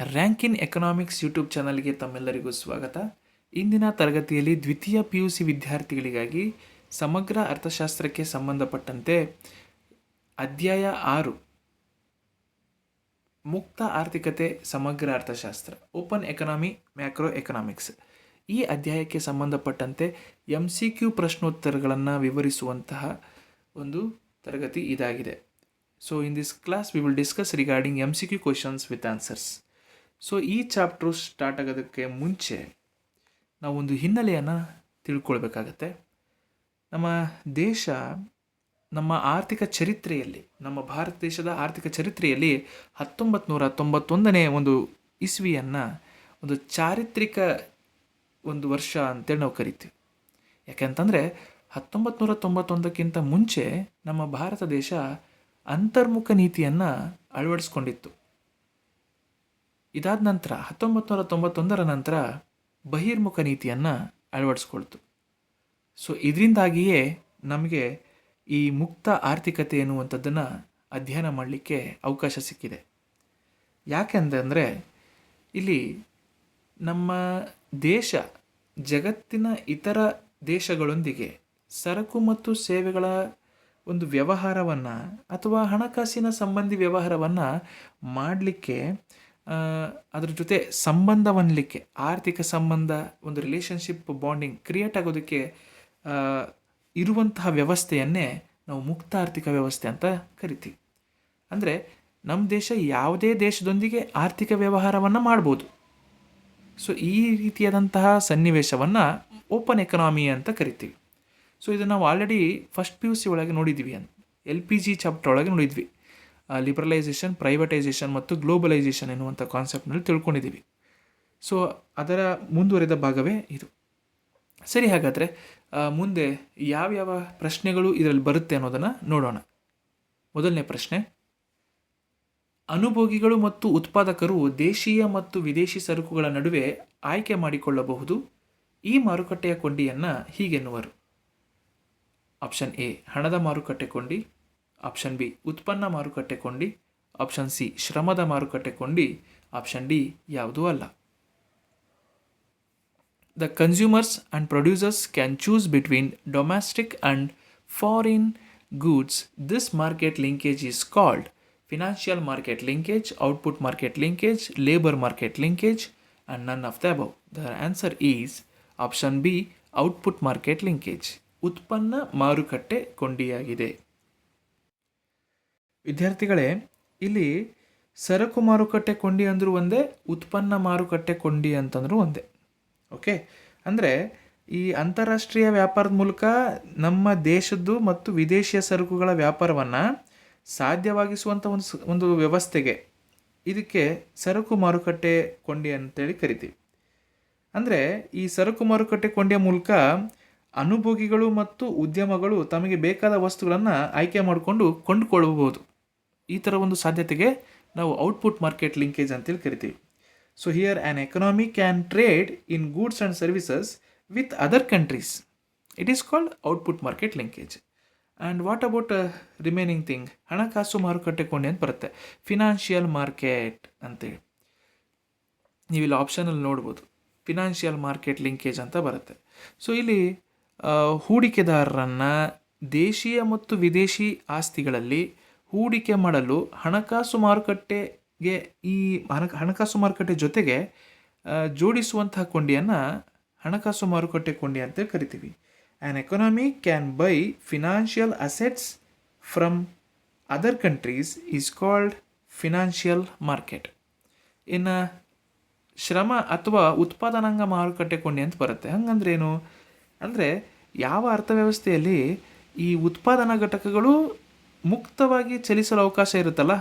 Rank in economics YouTube ಚಾನಲ್ಗೆ ತಮ್ಮೆಲ್ಲರಿಗೂ ಸ್ವಾಗತ. ಇಂದಿನ ತರಗತಿಯಲ್ಲಿ ದ್ವಿತೀಯ PUC ವಿದ್ಯಾರ್ಥಿಗಳಿಗಾಗಿ ಸಮಗ್ರ ಅರ್ಥಶಾಸ್ತ್ರಕ್ಕೆ ಸಂಬಂಧಪಟ್ಟಂತೆ ಅಧ್ಯಾಯ 6 ಮುಕ್ತ ಆರ್ಥಿಕತೆ ಸಮಗ್ರ ಅರ್ಥಶಾಸ್ತ್ರ ಓಪನ್ ಎಕನಾಮಿ ಮ್ಯಾಕ್ರೋ ಎಕನಾಮಿಕ್ಸ್ ಈ ಅಧ್ಯಾಯಕ್ಕೆ ಸಂಬಂಧಪಟ್ಟಂತೆ MCQ ಪ್ರಶ್ನೋತ್ತರಗಳನ್ನು ವಿವರಿಸುವಂತಹ ಒಂದು ತರಗತಿ ಇದಾಗಿದೆ. So in this class we will discuss regarding MCQ questions with answers. So ಈ ಚಾಪ್ಟ್ರು ಸ್ಟಾರ್ಟ್ ಆಗೋದಕ್ಕೆ ಮುಂಚೆ ನಾವೊಂದು ಹಿನ್ನೆಲೆಯನ್ನು ತಿಳ್ಕೊಳ್ಬೇಕಾಗತ್ತೆ. ನಮ್ಮ ದೇಶ ನಮ್ಮ ಆರ್ಥಿಕ ಚರಿತ್ರೆಯಲ್ಲಿ, ನಮ್ಮ ಭಾರತ ದೇಶದ ಆರ್ಥಿಕ ಚರಿತ್ರೆಯಲ್ಲಿ 1991ನೇ ಒಂದು ಇಸ್ವಿಯನ್ನು ಒಂದು ಚಾರಿತ್ರಿಕ ಒಂದು ವರ್ಷ ಅಂತೇಳಿ ನಾವು ಕರಿತೀವಿ. ಯಾಕೆಂತಂದರೆ 1991ಕ್ಕಿಂತ ಮುಂಚೆ ನಮ್ಮ ಭಾರತ ದೇಶ ಅಂತರ್ಮುಖ ನೀತಿಯನ್ನು ಅಳವಡಿಸ್ಕೊಂಡಿತ್ತು. ಇದಾದ ನಂತರ 1991ರ ನಂತರ ಬಹಿರ್ಮುಖ ನೀತಿಯನ್ನು ಅಳವಡಿಸ್ಕೊಳ್ತು. ಸೊ ಇದರಿಂದಾಗಿಯೇ ನಮಗೆ ಈ ಮುಕ್ತ ಆರ್ಥಿಕತೆ ಎನ್ನುವಂಥದ್ದನ್ನು ಅಧ್ಯಯನ ಮಾಡಲಿಕ್ಕೆ ಅವಕಾಶ ಸಿಕ್ಕಿದೆ. ಯಾಕೆಂದರೆ ಇಲ್ಲಿ ನಮ್ಮ ದೇಶ ಜಗತ್ತಿನ ಇತರ ದೇಶಗಳೊಂದಿಗೆ ಸರಕು ಮತ್ತು ಸೇವೆಗಳ ಒಂದು ವ್ಯವಹಾರವನ್ನು ಅಥವಾ ಹಣಕಾಸಿನ ಸಂಬಂಧಿ ವ್ಯವಹಾರವನ್ನು ಮಾಡಲಿಕ್ಕೆ, ಅದ್ರ ಜೊತೆ ಸಂಬಂಧವನ್ನಲಿಕ್ಕೆ, ಆರ್ಥಿಕ ಸಂಬಂಧ, ಒಂದು ರಿಲೇಷನ್ಶಿಪ್ ಬಾಂಡಿಂಗ್ ಕ್ರಿಯೇಟ್ ಆಗೋದಕ್ಕೆ ಇರುವಂತಹ ವ್ಯವಸ್ಥೆಯನ್ನೇ ನಾವು ಮುಕ್ತ ಆರ್ಥಿಕ ವ್ಯವಸ್ಥೆ ಅಂತ ಕರಿತೀವಿ. ಅಂದರೆ ನಮ್ಮ ದೇಶ ಯಾವುದೇ ದೇಶದೊಂದಿಗೆ ಆರ್ಥಿಕ ವ್ಯವಹಾರವನ್ನು ಮಾಡ್ಬೋದು. ಸೊ ಈ ರೀತಿಯಾದಂತಹ ಸನ್ನಿವೇಶವನ್ನು ಓಪನ್ ಎಕನಾಮಿ ಅಂತ ಕರಿತೀವಿ. ಸೊ ಇದನ್ನು ನಾವು ಆಲ್ರೆಡಿ ಫಸ್ಟ್ PUC ಒಳಗೆ ನೋಡಿದ್ವಿ, LPG ಚಾಪ್ಟರ್ ಒಳಗೆ ನೋಡಿದ್ವಿ. ಲಿಬರಲೈಸೇಷನ್, ಪ್ರೈವೇಟೈಸೇಷನ್ ಮತ್ತು ಗ್ಲೋಬಲೈಸೇಷನ್ ಎನ್ನುವಂಥ ಕಾನ್ಸೆಪ್ಟ್ನಲ್ಲಿ ತಿಳ್ಕೊಂಡಿದ್ದೀವಿ. ಸೊ ಅದರ ಮುಂದುವರೆದ ಭಾಗವೇ ಇದು. ಸರಿ, ಹಾಗಾದರೆ ಮುಂದೆ ಯಾವ್ಯಾವ ಪ್ರಶ್ನೆಗಳು ಇದರಲ್ಲಿ ಬರುತ್ತೆ ಅನ್ನೋದನ್ನು ನೋಡೋಣ. ಮೊದಲನೇ ಪ್ರಶ್ನೆ, ಅನುಭೋಗಿಗಳು ಮತ್ತು ಉತ್ಪಾದಕರು ದೇಶೀಯ ಮತ್ತು ವಿದೇಶಿ ಸರಕುಗಳ ನಡುವೆ ಆಯ್ಕೆ ಮಾಡಿಕೊಳ್ಳಬಹುದು. ಈ ಮಾರುಕಟ್ಟೆಯ ಕೊಂಡಿಯನ್ನು ಹೀಗೆನ್ನುವರು. ಆಪ್ಷನ್ ಎ ಹಣದ ಮಾರುಕಟ್ಟೆ ಕೊಂಡಿ, ಆಪ್ಷನ್ ಬಿ ಉತ್ಪನ್ನ ಮಾರುಕಟ್ಟೆ ಕೊಂಡಿ, ಆಪ್ಷನ್ ಸಿ ಶ್ರಮದ ಮಾರುಕಟ್ಟೆ ಕೊಂಡಿ, ಆಪ್ಷನ್ ಡಿ ಯಾವುದೂ ಅಲ್ಲ. The consumers and producers can choose between domestic and foreign goods. This market linkage is called financial market linkage, output market linkage, labour market linkage, and none of the above. The answer is option B output market linkage. ಉತ್ಪನ್ನ ಮಾರುಕಟ್ಟೆ ಕೊಂಡಿಯಾಗಿದೆ. ವಿದ್ಯಾರ್ಥಿಗಳೇ, ಇಲ್ಲಿ ಸರಕು ಮಾರುಕಟ್ಟೆ ಕೊಂಡಿ ಅಂದರೂ ಒಂದೇ, ಉತ್ಪನ್ನ ಮಾರುಕಟ್ಟೆ ಕೊಂಡಿ ಅಂತಂದ್ರೂ ಒಂದೇ. ಓಕೆ, ಅಂದರೆ ಈ ಅಂತಾರಾಷ್ಟ್ರೀಯ ವ್ಯಾಪಾರದ ಮೂಲಕ ನಮ್ಮ ದೇಶದ್ದು ಮತ್ತು ವಿದೇಶಿಯ ಸರಕುಗಳ ವ್ಯಾಪಾರವನ್ನು ಸಾಧ್ಯವಾಗಿಸುವಂಥ ಒಂದು ವ್ಯವಸ್ಥೆಗೆ, ಇದಕ್ಕೆ ಸರಕು ಮಾರುಕಟ್ಟೆ ಕೊಂಡಿ ಅಂತೇಳಿ ಕರಿತೀವಿ. ಅಂದರೆ ಈ ಸರಕು ಮಾರುಕಟ್ಟೆ ಕೊಂಡಿಯ ಮೂಲಕ ಅನುಭೋಗಿಗಳು ಮತ್ತು ಉದ್ಯಮಗಳು ತಮಗೆ ಬೇಕಾದ ವಸ್ತುಗಳನ್ನು ಆಯ್ಕೆ ಮಾಡಿಕೊಂಡು ಕೊಂಡುಕೊಳ್ಳಬಹುದು. ಈ ಥರ ಒಂದು ಸಾಧ್ಯತೆಗೆ ನಾವು ಔಟ್ಪುಟ್ ಮಾರ್ಕೆಟ್ ಲಿಂಕೇಜ್ ಅಂತೇಳಿ ಕರಿತೀವಿ. So here an economy can trade in goods and services with other countries. It is called output market linkage. And what about remaining thing? ಹಣಕಾಸು ಮಾರುಕಟ್ಟೆ ಕೊಂಡಿ ಅಂತ ಬರುತ್ತೆ, ಫಿನಾನ್ಷಿಯಲ್ ಮಾರ್ಕೆಟ್ ಅಂತೇಳಿ. ನೀವಿಲ್ಲಿ ಆಪ್ಷನಲ್ಲಿ ನೋಡ್ಬೋದು, ಫಿನಾನ್ಷಿಯಲ್ ಮಾರ್ಕೆಟ್ ಲಿಂಕೇಜ್ ಅಂತ ಬರುತ್ತೆ. ಸೊ ಇಲ್ಲಿ ಹೂಡಿಕೆದಾರರನ್ನು ದೇಶೀಯ ಮತ್ತು ವಿದೇಶಿ ಆಸ್ತಿಗಳಲ್ಲಿ ಹೂಡಿಕೆ ಮಾಡಲು ಹಣಕಾಸು ಮಾರುಕಟ್ಟೆಗೆ, ಈ ಹಣಕಾಸು ಮಾರುಕಟ್ಟೆ ಜೊತೆಗೆ ಜೋಡಿಸುವಂತಹ ಕೊಂಡಿಯನ್ನು ಹಣಕಾಸು ಮಾರುಕಟ್ಟೆ ಕೊಂಡಿ ಅಂತ ಕರಿತೀವಿ. An economy can buy financial assets from other countries is called financial market. ಇನ್ನು ಶ್ರಮ ಅಥವಾ ಉತ್ಪಾದನಾಂಗ ಮಾರುಕಟ್ಟೆ ಕೊಂಡಿ ಅಂತ ಬರುತ್ತೆ. ಹಂಗಂದ್ರೇನು ಅಂದರೆ ಯಾವ ಅರ್ಥವ್ಯವಸ್ಥೆಯಲ್ಲಿ ಈ ಉತ್ಪಾದನಾ ಘಟಕಗಳು ಮುಕ್ತವಾಗಿ ಚಲಿಸಲು ಅವಕಾಶ ಇರುತ್ತಲ್ಲ,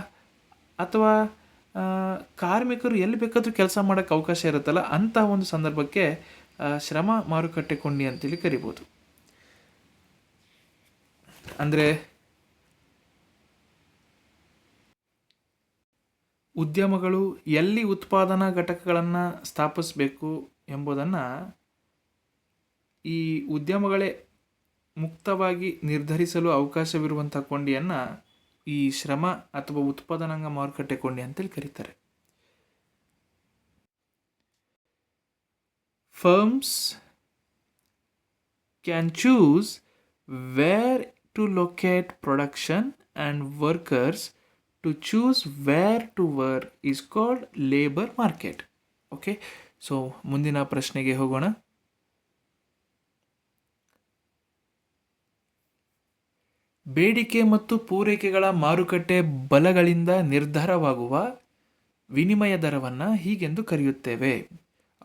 ಅಥವಾ ಕಾರ್ಮಿಕರು ಎಲ್ಲಿ ಬೇಕಾದರೂ ಕೆಲಸ ಮಾಡೋಕ್ಕೆ ಅವಕಾಶ ಇರುತ್ತಲ್ಲ, ಅಂತಹ ಒಂದು ಸಂದರ್ಭಕ್ಕೆ ಶ್ರಮ ಮಾರುಕಟ್ಟೆ ಕೊಂಡಿ ಅಂತೇಳಿ ಕರಿಬೋದು. ಅಂದರೆ ಉದ್ಯಮಗಳು ಎಲ್ಲಿ ಉತ್ಪಾದನಾ ಘಟಕಗಳನ್ನು ಸ್ಥಾಪಿಸಬೇಕು ಎಂಬುದನ್ನು ಈ ಉದ್ಯಮಗಳೇ ಮುಕ್ತವಾಗಿ ನಿರ್ಧರಿಸಲು ಅವಕಾಶವಿರುವಂಥ ಕೊಂಡಿಯನ್ನು ಈ ಶ್ರಮ ಅಥವಾ ಉತ್ಪಾದನಾಂಗ ಮಾರುಕಟ್ಟೆ ಕೊಂಡಿ ಅಂತೇಳಿ ಕರೀತಾರೆ. firms can choose where to locate production and workers to choose where to work is called labor market. Okay, so ಮುಂದಿನ ಪ್ರಶ್ನೆಗೆ ಹೋಗೋಣ. ಬೇಡಿಕೆ ಮತ್ತು ಪೂರೈಕೆಗಳ ಮಾರುಕಟ್ಟೆ ಬಲಗಳಿಂದ ನಿರ್ಧಾರವಾಗುವ ವಿನಿಮಯ ದರವನ್ನು ಹೀಗೆಂದು ಕರೆಯುತ್ತೇವೆ.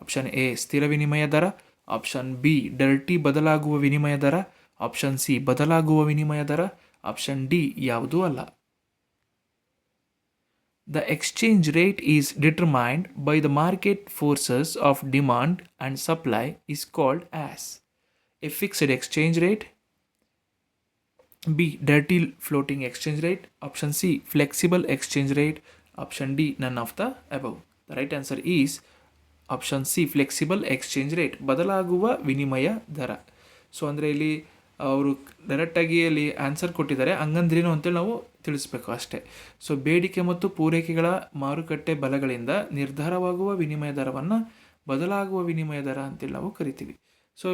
ಆಪ್ಷನ್ ಎ ಸ್ಥಿರ ವಿನಿಮಯ ದರ, ಆಪ್ಷನ್ ಬಿ ಡರ್ಟಿ ಬದಲಾಗುವ ವಿನಿಮಯ ದರ, ಆಪ್ಷನ್ ಸಿ ಬದಲಾಗುವ ವಿನಿಮಯ ದರ, ಆಪ್ಷನ್ ಡಿ ಯಾವುದೂ ಅಲ್ಲ. The exchange rate is determined by the market forces of demand and supply is called as a fixed exchange rate, B dirty floating exchange rate, option C flexible exchange rate, option D none of the above. The right answer is option C flexible exchange rate, ಬದಲಾಗುವ ವಿನಿಮಯ ದರ. So ಅಂದರೆ ಇಲ್ಲಿ ಅವರು ಡೈರೆಕ್ಟಾಗಿ ಅಲ್ಲಿ answer ಕೊಟ್ಟಿದ್ದಾರೆ, ಹಂಗಂದ್ರೇನು ಅಂತೇಳಿ ನಾವು ತಿಳಿಸ್ಬೇಕು ಅಷ್ಟೇ. ಸೊ ಬೇಡಿಕೆ ಮತ್ತು ಪೂರೈಕೆಗಳ ಮಾರುಕಟ್ಟೆ ಬಲಗಳಿಂದ ನಿರ್ಧಾರವಾಗುವ ವಿನಿಮಯ ದರವನ್ನು ಬದಲಾಗುವ ವಿನಿಮಯ ದರ ಅಂತೇಳಿ ನಾವು ಕರಿತೀವಿ. ಸೊ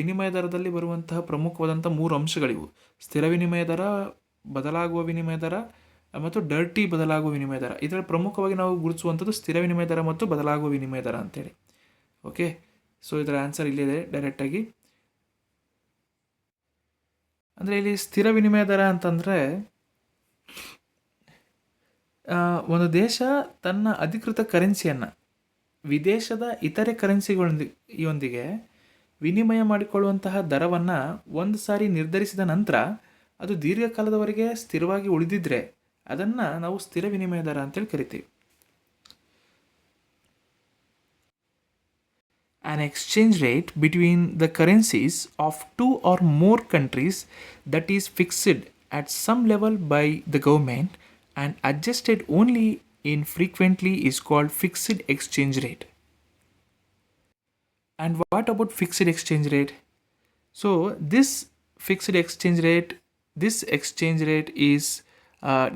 ವಿನಿಮಯ ದರದಲ್ಲಿ ಬರುವಂತಹ ಪ್ರಮುಖವಾದಂಥ 3 ಅಂಶಗಳಿವು: ಸ್ಥಿರ ವಿನಿಮಯ ದರ, ಬದಲಾಗುವ ವಿನಿಮಯ ದರ ಮತ್ತು ಡರ್ಟಿ ಬದಲಾಗುವ ವಿನಿಮಯ ದರ. ಇದರಲ್ಲಿ ಪ್ರಮುಖವಾಗಿ ನಾವು ಗುರುತಿಸುವಂಥದ್ದು ಸ್ಥಿರ ವಿನಿಮಯ ದರ ಮತ್ತು ಬದಲಾಗುವ ವಿನಿಮಯ ದರ ಅಂತೇಳಿ. ಓಕೆ, ಸೊ ಇದರ ಆನ್ಸರ್ ಇಲ್ಲಿದೆ ಡೈರೆಕ್ಟಾಗಿ. ಅಂದರೆ ಇಲ್ಲಿ ಸ್ಥಿರ ವಿನಿಮಯ ದರ ಅಂತಂದರೆ ಒಂದು ದೇಶ ತನ್ನ ಅಧಿಕೃತ ಕರೆನ್ಸಿಯನ್ನು ವಿದೇಶದ ಇತರೆ ಕರೆನ್ಸಿಗಳೊಂದಿಗೆ ವಿನಿಮಯ ಮಾಡಿಕೊಳ್ಳುವಂತಹ ದರವನ್ನು ಒಂದು ಸಾರಿ ನಿರ್ಧರಿಸಿದ ನಂತರ ಅದು ದೀರ್ಘಕಾಲದವರೆಗೆ ಸ್ಥಿರವಾಗಿ ಉಳಿದಿದ್ದರೆ ಅದನ್ನು ನಾವು ಸ್ಥಿರ ವಿನಿಮಯ ದರ ಅಂತೇಳಿ ಕರಿತೀವಿ. An exchange rate between the currencies of 2 or more countries that is fixed at some level by the government and adjusted only infrequently is called fixed exchange rate. And what about fixed exchange rate? So this exchange rate is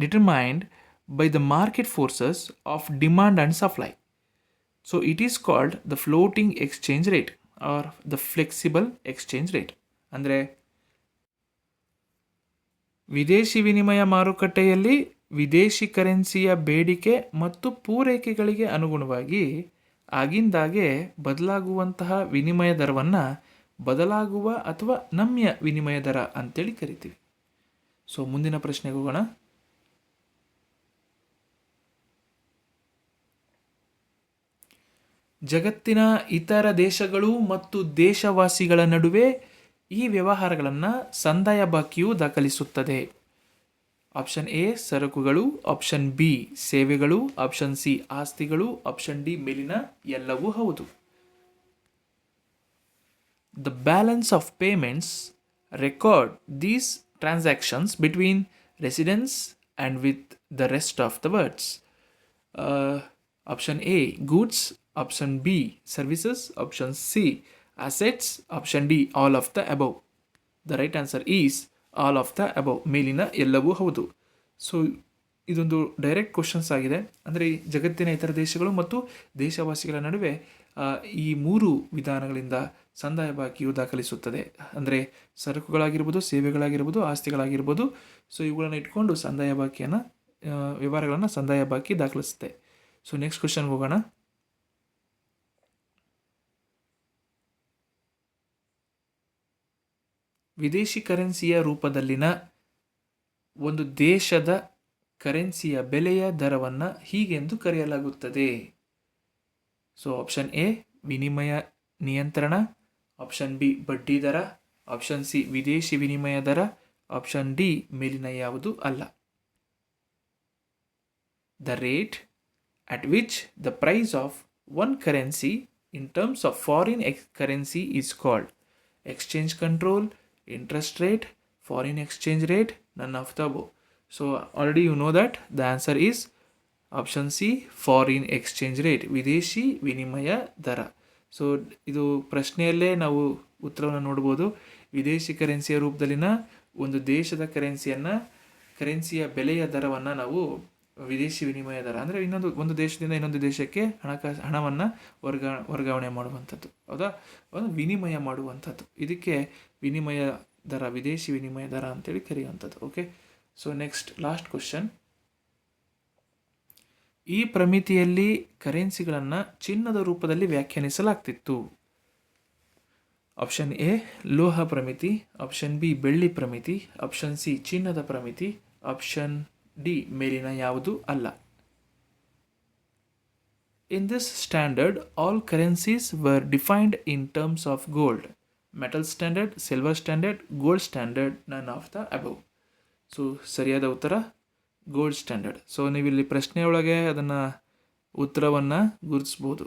determined by the market forces of demand and supply. So it is called the floating exchange rate or the flexible exchange rate. ಅಂದರೆ ವಿದೇಶಿ ವಿನಿಮಯ ಮಾರುಕಟ್ಟೆಯಲ್ಲಿ ವಿದೇಶಿ ಕರೆನ್ಸಿಯ ಬೇಡಿಕೆ ಮತ್ತು ಪೂರೈಕೆಗಳಿಗೆ ಅನುಗುಣವಾಗಿ ಆಗಿಂದಾಗೆ ಬದಲಾಗುವಂತಹ ವಿನಿಮಯ ದರವನ್ನು ಬದಲಾಗುವ ಅಥವಾ ನಮ್ಯ ವಿನಿಮಯ ದರ ಅಂತೇಳಿ ಕರಿತೀವಿ. ಸೊ ಮುಂದಿನ ಪ್ರಶ್ನೆಗೆ ಹೋಗೋಣ. ಜಗತ್ತಿನ ಇತರ ದೇಶಗಳು ಮತ್ತು ದೇಶವಾಸಿಗಳ ನಡುವೆ ಈ ವ್ಯವಹಾರಗಳನ್ನು ಸಂದಾಯ ಬಾಕಿಯು ದಾಖಲಿಸುತ್ತದೆ. ಆಪ್ಷನ್ ಎ ಸರಕುಗಳು, ಆಪ್ಷನ್ ಬಿ ಸೇವೆಗಳು, ಆಪ್ಷನ್ ಸಿ ಆಸ್ತಿಗಳು, ಆಪ್ಷನ್ ಡಿ ಮೇಲಿನ ಎಲ್ಲವೂ ಹೌದು. The balance of payments record these transactions between residents and with the rest of the words. Option A goods, option B services, option C assets, option D all of the above. The right answer is all of the above, ಮೇಲಿನ ಎಲ್ಲವೂ ಹೌದು. So ಇದೊಂದು direct questions ಆಗಿದೆ. ಅಂದರೆ ಜಗತ್ತಿನ ಇತರ ದೇಶಗಳು ಮತ್ತು ದೇಶವಾಸಿಗಳ ನಡುವೆ ಈ 3 ವಿಧಾನಗಳಿಂದ ಸಂದಾಯ ಬಾಕಿಯು ದಾಖಲಿಸುತ್ತದೆ. ಅಂದರೆ ಸರಕುಗಳಾಗಿರ್ಬೋದು, ಸೇವೆಗಳಾಗಿರ್ಬೋದು, ಆಸ್ತಿಗಳಾಗಿರ್ಬೋದು. ಸೊ ಇವುಗಳನ್ನು ಇಟ್ಕೊಂಡು ಸಂದಾಯ ಬಾಕಿಯನ್ನು ವ್ಯವಹಾರಗಳನ್ನು ಸಂದಾಯ ಬಾಕಿ ದಾಖಲಿಸುತ್ತೆ. ಸೊ ನೆಕ್ಸ್ಟ್ ಕ್ವಶನ್ಗೆ ಹೋಗೋಣ. ವಿದೇಶಿ ಕರೆನ್ಸಿಯ ರೂಪದಲ್ಲಿನ ಒಂದು ದೇಶದ ಕರೆನ್ಸಿಯ ಬೆಲೆಯ ದರವನ್ನು ಹೀಗೆಂದು ಕರೆಯಲಾಗುತ್ತದೆ. ಸೊ ಆಪ್ಷನ್ ಎ ವಿನಿಮಯ ನಿಯಂತ್ರಣ, ಆಪ್ಷನ್ ಬಿ ಬಡ್ಡಿ ದರ, ಆಪ್ಷನ್ ಸಿ ವಿದೇಶಿ ವಿನಿಮಯ ದರ, ಆಪ್ಷನ್ ಡಿ ಮೇಲಿನ ಯಾವುದು ಅಲ್ಲ. The rate at which the price of one currency in terms of foreign currency is called exchange control, interest rate, foreign exchange rate, none of the above. So already you know that the answer is option C foreign exchange rate, ವಿದೇಶಿ ವಿನಿಮಯ ದರ. So ಇದು ಪ್ರಶ್ನೆಯಲ್ಲೇ ನಾವು ಉತ್ತರವನ್ನು ನೋಡ್ಬೋದು. ವಿದೇಶಿ ಕರೆನ್ಸಿಯ ರೂಪದಲ್ಲಿನ ಒಂದು ದೇಶದ ಕರೆನ್ಸಿಯ ಬೆಲೆಯ ದರವನ್ನು ನಾವು ವಿದೇಶಿ ವಿನಿಮಯ ದರ ಅಂದರೆ ಒಂದು ದೇಶದಿಂದ ಇನ್ನೊಂದು ದೇಶಕ್ಕೆ ಹಣವನ್ನು ವರ್ಗಾವಣೆ ಮಾಡುವಂಥದ್ದು, ಹೌದಾ, ಒಂದು ವಿನಿಮಯ ಮಾಡುವಂಥದ್ದು. ಇದಕ್ಕೆ ವಿನಿಮಯ ದರ, ವಿದೇಶಿ ವಿನಿಮಯ ದರ ಅಂತೇಳಿ ಕರೆಯುವಂಥದ್ದು. Okay, so next last question. ಈ ಪ್ರಮಿತಿಯಲ್ಲಿ ಕರೆನ್ಸಿಗಳನ್ನು ಚಿನ್ನದ ರೂಪದಲ್ಲಿ ವ್ಯಾಖ್ಯಾನಿಸಲಾಗ್ತಿತ್ತು. ಆಪ್ಷನ್ ಎ ಲೋಹ ಪ್ರಮಿತಿ, ಆಪ್ಷನ್ ಬಿ ಬೆಳ್ಳಿ ಪ್ರಮಿತಿ, ಆಪ್ಷನ್ ಸಿ ಚಿನ್ನದ ಪ್ರಮಿತಿ, ಆಪ್ಷನ್ ಡಿ ಮೇಲಿನ ಯಾವುದು ಅಲ್ಲ. In this standard all currencies var defined in terms of gold, metal standard, silver standard, gold standard, none of the above. So ಸರಿಯಾದ ಉತ್ತರ ಗೋಲ್ಡ್ ಸ್ಟ್ಯಾಂಡರ್ಡ್. ಸೊ ನೀವಿಲ್ಲಿ ಪ್ರಶ್ನೆಯೊಳಗೆ ಅದನ್ನು ಉತ್ತರವನ್ನು ಗುರುತಿಸ್ಬೋದು.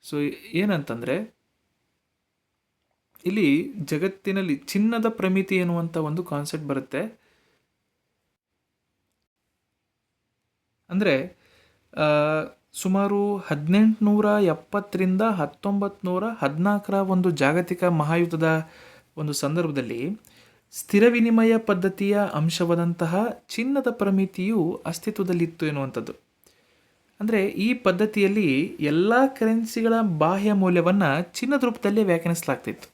ಸೊ ಏನಂತಂದರೆ ಇಲ್ಲಿ ಜಗತ್ತಿನಲ್ಲಿ ಚಿನ್ನದ ಪ್ರಮಿತಿ ಎನ್ನುವಂಥ ಒಂದು ಕಾನ್ಸೆಪ್ಟ್ ಬರುತ್ತೆ. ಅಂದರೆ ಸುಮಾರು 1870ರಿಂದ 1914 ಒಂದು ಜಾಗತಿಕ ಮಹಾಯುದ್ಧದ ಒಂದು ಸಂದರ್ಭದಲ್ಲಿ ಸ್ಥಿರ ವಿನಿಮಯ ಪದ್ಧತಿಯ ಅಂಶವಾದಂತಹ ಚಿನ್ನದ ಪ್ರಮಿತಿಯು ಅಸ್ತಿತ್ವದಲ್ಲಿತ್ತು ಎನ್ನುವಂಥದ್ದು. ಅಂದರೆ ಈ ಪದ್ಧತಿಯಲ್ಲಿ ಎಲ್ಲ ಕರೆನ್ಸಿಗಳ ಬಾಹ್ಯ ಮೌಲ್ಯವನ್ನು ಚಿನ್ನದ ರೂಪದಲ್ಲೇ ವ್ಯಾಖ್ಯಾನಿಸಲಾಗ್ತಿತ್ತು,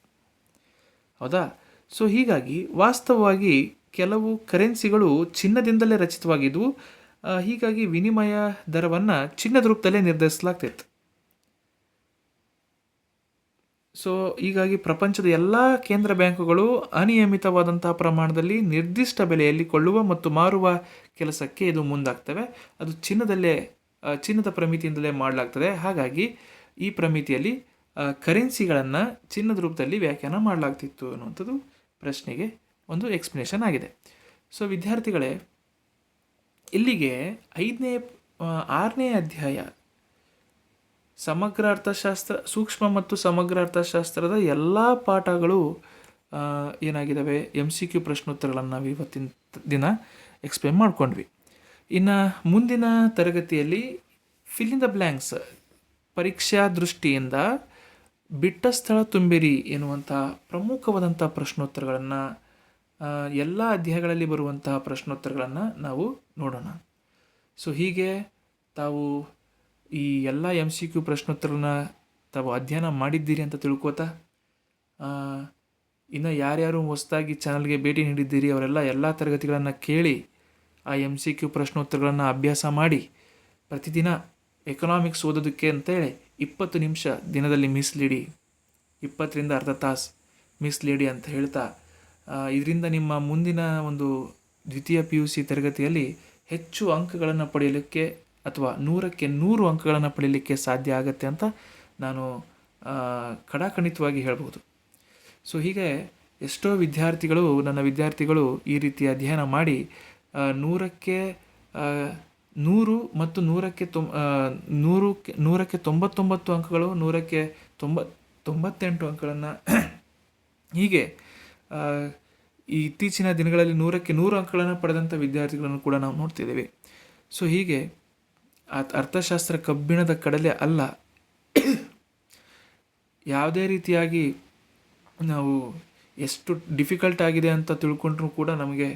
ಹೌದಾ. ಸೊ ಹೀಗಾಗಿ ವಾಸ್ತವವಾಗಿ ಕೆಲವು ಕರೆನ್ಸಿಗಳು ಚಿನ್ನದಿಂದಲೇ ರಚಿತವಾಗಿದ್ದವು. ಹೀಗಾಗಿ ವಿನಿಮಯ ದರವನ್ನು ಚಿನ್ನದ ರೂಪದಲ್ಲೇ ನಿರ್ಧರಿಸಲಾಗ್ತಿತ್ತು. ಸೊ ಹೀಗಾಗಿ ಪ್ರಪಂಚದ ಎಲ್ಲ ಕೇಂದ್ರ ಬ್ಯಾಂಕುಗಳು ಅನಿಯಮಿತವಾದಂತಹ ಪ್ರಮಾಣದಲ್ಲಿ ನಿರ್ದಿಷ್ಟ ಬೆಲೆಯಲ್ಲಿ ಕೊಳ್ಳುವ ಮತ್ತು ಮಾರುವ ಕೆಲಸಕ್ಕೆ ಇದು ಮುಂದಾಗ್ತವೆ. ಅದು ಚಿನ್ನದ ಪ್ರಮಿತಿಯಿಂದಲೇ ಮಾಡಲಾಗ್ತದೆ. ಹಾಗಾಗಿ ಈ ಪ್ರಮಿತಿಯಲ್ಲಿ ಕರೆನ್ಸಿಗಳನ್ನು ಚಿನ್ನದ ರೂಪದಲ್ಲಿ ವ್ಯಾಖ್ಯಾನ ಮಾಡಲಾಗ್ತಿತ್ತು ಅನ್ನುವಂಥದ್ದು ಪ್ರಶ್ನೆಗೆ ಒಂದು ಎಕ್ಸ್ಪ್ಲನೇಷನ್ ಆಗಿದೆ. ಸೊ ವಿದ್ಯಾರ್ಥಿಗಳೇ, ಇಲ್ಲಿಗೆ 6ನೇ ಅಧ್ಯಾಯ ಸಮಗ್ರ ಅರ್ಥಶಾಸ್ತ್ರ, ಸೂಕ್ಷ್ಮ ಮತ್ತು ಸಮಗ್ರ ಅರ್ಥಶಾಸ್ತ್ರದ ಎಲ್ಲ ಪಾಠಗಳು ಏನಾಗಿದ್ದಾವೆ, MCQ ಪ್ರಶ್ನೋತ್ತರಗಳನ್ನು ನಾವು ಇವತ್ತಿನ ದಿನ ಎಕ್ಸ್ಪ್ಲೇನ್ ಮಾಡ್ಕೊಂಡ್ವಿ. ಇನ್ನು ಮುಂದಿನ ತರಗತಿಯಲ್ಲಿ ಫಿಲ್ ಇನ್ ದ ಬ್ಲ್ಯಾಂಕ್ಸ್, ಪರೀಕ್ಷಾ ದೃಷ್ಟಿಯಿಂದ ಬಿಟ್ಟ ಸ್ಥಳ ತುಂಬಿರಿ ಎನ್ನುವಂಥ ಪ್ರಮುಖವಾದಂಥ ಪ್ರಶ್ನೋತ್ತರಗಳನ್ನು, ಎಲ್ಲ ಅಧ್ಯಾಯಗಳಲ್ಲಿ ಬರುವಂತಹ ಪ್ರಶ್ನೋತ್ತರಗಳನ್ನು ನಾವು ನೋಡೋಣ. ಸೊ ಹೀಗೆ ತಾವು ಈ ಎಲ್ಲ MCQ ಪ್ರಶ್ನೋತ್ತರಗಳನ್ನ ತಾವು ಅಧ್ಯಯನ ಮಾಡಿದ್ದೀರಿ ಅಂತ ತಿಳ್ಕೋತಾ, ಇನ್ನು ಯಾರ್ಯಾರು ಹೊಸದಾಗಿ ಚಾನಲ್ಗೆ ಭೇಟಿ ನೀಡಿದ್ದೀರಿ ಅವರೆಲ್ಲ ಎಲ್ಲ ತರಗತಿಗಳನ್ನು ಕೇಳಿ ಆ MCQ ಪ್ರಶ್ನೋತ್ತರಗಳನ್ನು ಅಭ್ಯಾಸ ಮಾಡಿ ಪ್ರತಿದಿನ ಎಕನಾಮಿಕ್ಸ್ ಓದೋದಕ್ಕೆ ಅಂತೇಳಿ 20 ನಿಮಿಷ ದಿನದಲ್ಲಿ ಮೀಸಲಿಡಿ, 20ರಿಂದ ಅರ್ಧ ತಾಸು ಮೀಸಲಿಡಿ ಅಂತ ಹೇಳ್ತಾ, ಇದರಿಂದ ನಿಮ್ಮ ಮುಂದಿನ ಒಂದು ದ್ವಿತೀಯ PUC ತರಗತಿಯಲ್ಲಿ ಹೆಚ್ಚು ಅಂಕಗಳನ್ನು ಪಡೆಯಲಿಕ್ಕೆ ಅಥವಾ 100ಕ್ಕೆ 100 ಅಂಕಗಳನ್ನು ಪಡೆಯಲಿಕ್ಕೆ ಸಾಧ್ಯ ಆಗುತ್ತೆ ಅಂತ ನಾನು ಖಡಾಖಂಡಿತವಾಗಿ ಹೇಳ್ಬೋದು. ಸೊ ಹೀಗೆ ಎಷ್ಟೋ ನನ್ನ ವಿದ್ಯಾರ್ಥಿಗಳು ಈ ರೀತಿ ಅಧ್ಯಯನ ಮಾಡಿ 100ಕ್ಕೆ 100 ಮತ್ತು 100ಕ್ಕೆ 99 ಅಂಕಗಳು, 100ಕ್ಕೆ 98 ಅಂಕಗಳನ್ನು ಹೀಗೆ ಈ ಇತ್ತೀಚಿನ ದಿನಗಳಲ್ಲಿ 100ಕ್ಕೆ 100 ಅಂಕಗಳನ್ನು ಪಡೆದಂಥ ವಿದ್ಯಾರ್ಥಿಗಳನ್ನು ಕೂಡ ನಾವು ನೋಡ್ತಿದ್ದೇವೆ. ಸೊ ಹೀಗೆ ಅರ್ಥಶಾಸ್ತ್ರ ಕಬ್ಬಿಣದ ಕಡಲೆ ಅಲ್ಲ. ಯಾವುದೇ ರೀತಿಯಾಗಿ ನಾವು ಎಷ್ಟು ಡಿಫಿಕಲ್ಟ್ ಆಗಿದೆ ಅಂತ ತಿಳ್ಕೊಂಡ್ರೂ ಕೂಡ ನಮಗೆ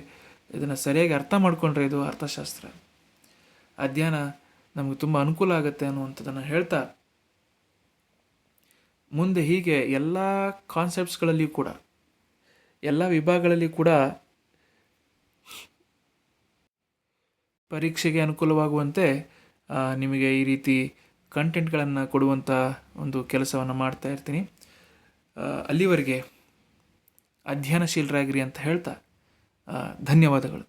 ಇದನ್ನು ಸರಿಯಾಗಿ ಅರ್ಥ ಮಾಡಿಕೊಂಡ್ರೆ ಇದು ಅರ್ಥಶಾಸ್ತ್ರ ಅಧ್ಯಯನ ನಮಗೆ ತುಂಬ ಅನುಕೂಲ ಆಗುತ್ತೆ ಅನ್ನುವಂಥದ್ದನ್ನು ಹೇಳ್ತಾ, ಮುಂದೆ ಹೀಗೆ ಎಲ್ಲ ಕಾನ್ಸೆಪ್ಟ್ಸ್ಗಳಲ್ಲಿಯೂ ಕೂಡ, ಎಲ್ಲ ವಿಭಾಗಗಳಲ್ಲಿ ಕೂಡ ಪರೀಕ್ಷೆಗೆ ಅನುಕೂಲವಾಗುವಂತೆ ನಿಮಗೆ ಈ ರೀತಿ ಕಂಟೆಂಟ್ಗಳನ್ನು ಕೊಡುವಂಥ ಒಂದು ಕೆಲಸವನ್ನು ಮಾಡ್ತಾ ಇರ್ತೀನಿ. ಅಲ್ಲಿವರೆಗೆ ಅಧ್ಯಯನಶೀಲರಾಗಿರಿ ಅಂತ ಹೇಳ್ತಾ ಧನ್ಯವಾದಗಳು.